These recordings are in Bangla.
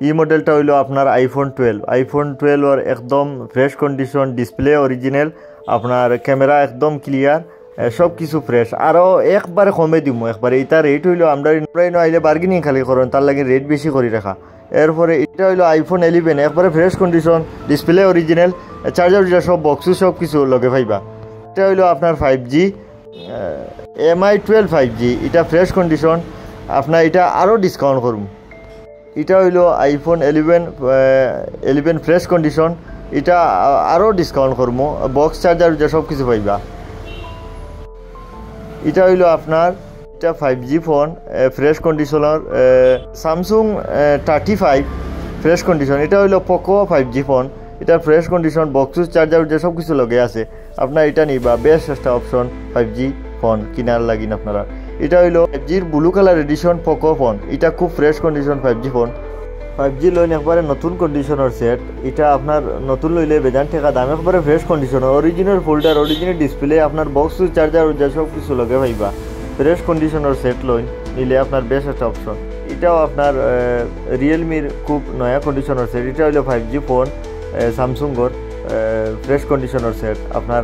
এই মডেলটা হইলো আপনার আইফোন 12 ওর একদম ফ্রেশ কন্ডিশন, ডিসপ্লে অরিজিনাল, আপনার ক্যামেরা একদম ক্লিয়ার, সব কিছু ফ্রেশ। আরও একবারে কমে দিব, একবারে এটা রেট হইলো আমরা আইলে বার্গেনিং খালি করেন, তার লাগে রেট বেশি করে রাখা। এরপরে এটা হইলো আইফোন 11, একবারে fresh condition, display original, charger সব বক্স সব কিছু লগে পাইবা। এটা হইলো আপনার 5G MI 12 5G, এটা ফ্রেশ কন্ডিশন, আপনার এটা আরও ডিসকাউন্ট করুন। এটা হইলো আইফোন 11 ফ্রেশ কন্ডিশন, এটা আরও ডিসকাউন্ট করবো, বক্স চার্জার সব কিছু পাইবা। এটা হইলো আপনার এটা 5G phone, fresh conditioner, Samsung 35 fresh condition. এটা হইলো পোকো 5G ফোন, এটা ফ্রেশ কন্ডিশন, বক্স চার্জার সব কিছু লগে আছে। আপনার এটা নিবা, বেস্ট একটা অপশন 5G ফোন কিনার লাগিন আপনারা। এটা হইলো 5Gর blue colour edition Poco phone, এটা খুব fresh condition 5G phone. 5G লইন একবারে নতুন কন্ডিশনের সেট, এটা আপনার নতুন লইলে বেজান টাকা দাম, একবারে fresh condition, original folder, original display, আপনার বক্স চার্জার সব কিছু লগে পাইবা। ফ্রেশ কন্ডিশনের সেট লইন নিলে আপনার বেশ একটা অপশন। এটাও আপনার রিয়েলমির খুব নয়া কন্ডিশনের সেট, এটা হইলো 5G ফোন, স্যামসুংর ফ্রেশ কন্ডিশনের সেট, আপনার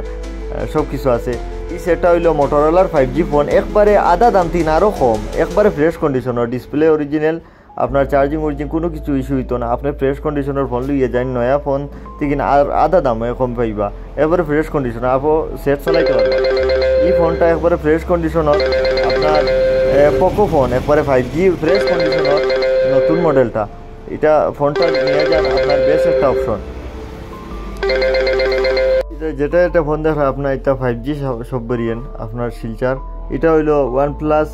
সব কিছু আছে। এই সেটটা হইলো মোটরোলার 5G ফোন, একবারে আধা দাম তিন আরও কম, একবারে ফ্রেশ কন্ডিশনের, ডিসপ্লে অরিজিনাল, আপনার চার্জিং কোনো কিছু ইস্যু হইতো না। আপনি ফ্রেশ কন্ডিশনের ফোন লইয়ে যান, নয়া ফোন থেকে আর আধা দামে কম পাইবা, একবারে ফ্রেশ কন্ডিশন, আপনি সেট চালাইতে পারবেন। এই ফোনটা একবারে ফ্রেশ কন্ডিশনের, আপনার পোকো ফোন, একবারে 5G ফ্রেশ কন্ডিশনের নতুন মডেলটা, এটা ফোনটা নিয়ে যান, আপনার বেশ একটা অপশন। যেটা ফোন দেখা আপনার এটা 5G সব ভেরিয়েন্ট, আপনার শিলচার। এটা হইলো OnePlus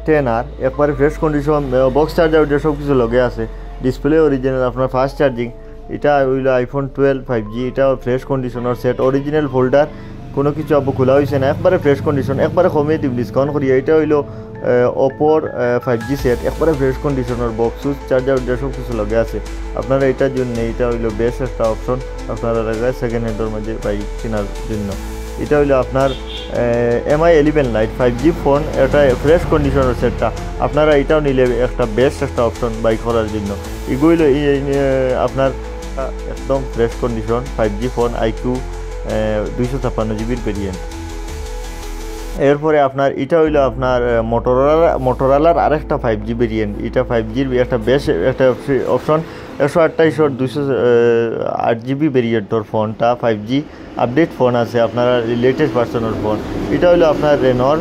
10R, একবারে ফ্রেশ কন্ডিশন, বক্স চার্জার সব কিছু লগে আছে, ডিসপ্লে অরিজিনাল, আপনার ফাস্ট চার্জিং। এটা হইলো আইফোন 12 5G, এটা ফ্রেশ কন্ডিশনের সেট, অরিজিনাল ফোল্ডার, কোনো কিছু আবার খোলা হয়েছে না, একবারে ফ্রেশ কন্ডিশন, একবারে কমিয়ে দিব ডিসকাউন্ট করিয়া। এটা হইলো ওপোর 5G সেট, একবারে ফ্রেশ কন্ডিশনের, বক্স চার্জার সব কিছু লগে আছে। আপনারা এটার জন্য এটা হইলো বেস্ট একটা অপশন আপনারা সেকেন্ড হ্যান্ডের মধ্যে বাইক কেনার জন্য। এটা হইলো আপনার MI 11 লাইট 5G ফোন, এটা ফ্রেশ কন্ডিশনের সেটটা, আপনারা এটাও নিলে একটা বেস্ট একটা অপশন বাইক করার জন্য। এগুলো আপনার একদম fresh condition 5G phone, IQ 256GB variant. এরপরে আপনার এটা হইলো আপনার মোটরোলার আরেকটা 5G ভেরিয়েন্ট, এটা 5Gর একটা বেস্ট একটা অপশন, 128 208GB ভেরিয়েন্টর ফোনটা, 5G আপডেট ফোন আছে, আপনারা লেটেস্ট ভার্সনের ফোন। এটা হইলো আপনার রেনোর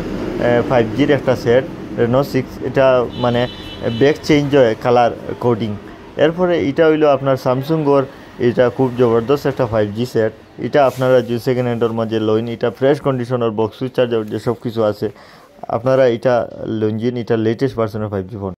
5Gর একটা সেট, রেনো 6, এটা মানে ব্যাক চেঞ্জ হয় কালার কোডিং। এরপরে এটা হইলো আপনার স্যামসুংর, এটা খুব জবরদস্ত একটা 5G সেট, এটা আপনারা যে সেকেন্ড হ্যান্ডের মাঝে লইন, এটা ফ্রেশ কন্ডিশনের, বক্স চার্জার সব কিছু আছে, আপনারা এটা লঞ্জিন, এটা লেটেস্ট ভার্সনের 5G ফোন।